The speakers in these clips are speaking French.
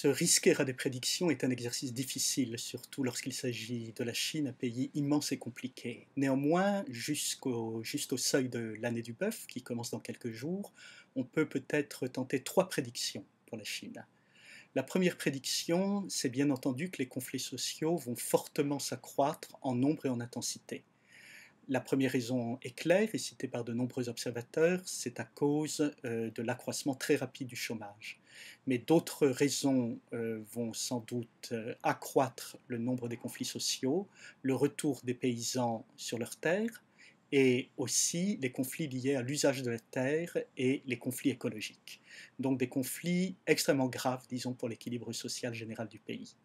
Se risquer à des prédictions est un exercice difficile, surtout lorsqu'il s'agit de la Chine, un pays immense et compliqué. Néanmoins, juste au seuil de l'année du bœuf, qui commence dans quelques jours, on peut peut-être tenter trois prédictions pour la Chine. La première prédiction, c'est bien entendu que les conflits sociaux vont fortement s'accroître en nombre et en intensité. La première raison est claire et citée par de nombreux observateurs, c'est à cause de l'accroissement très rapide du chômage. Mais d'autres raisons vont sans doute accroître le nombre des conflits sociaux, le retour des paysans sur leurs terres et aussi les conflits liés à l'usage de la terre et les conflits écologiques. Donc des conflits extrêmement graves, disons, pour l'équilibre social général du pays.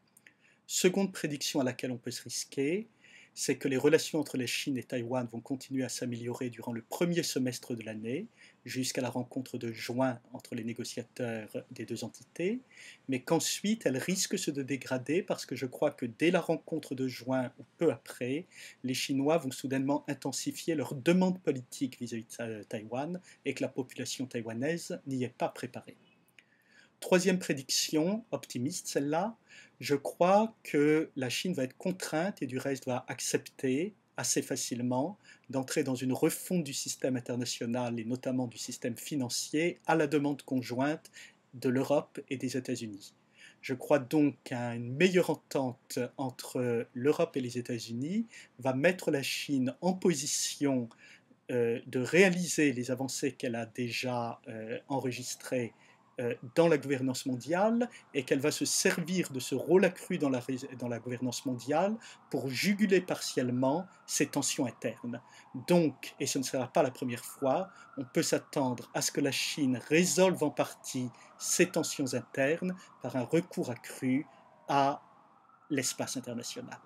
Seconde prédiction à laquelle on peut se risquer, c'est que les relations entre la Chine et Taïwan vont continuer à s'améliorer durant le premier semestre de l'année, jusqu'à la rencontre de juin entre les négociateurs des deux entités, mais qu'ensuite elles risquent de dégrader parce que je crois que dès la rencontre de juin ou peu après, les Chinois vont soudainement intensifier leur demande politique vis-à-vis de Taïwan et que la population taïwanaise n'y est pas préparée. Troisième prédiction, optimiste celle-là, je crois que la Chine va être contrainte et du reste va accepter assez facilement d'entrer dans une refonte du système international et notamment du système financier à la demande conjointe de l'Europe et des États-Unis. Je crois donc qu'une meilleure entente entre l'Europe et les États-Unis va mettre la Chine en position de réaliser les avancées qu'elle a déjà enregistrées dans la gouvernance mondiale et qu'elle va se servir de ce rôle accru dans la gouvernance mondiale pour juguler partiellement ces tensions internes. Donc, et ce ne sera pas la première fois, on peut s'attendre à ce que la Chine résolve en partie ces tensions internes par un recours accru à l'espace international.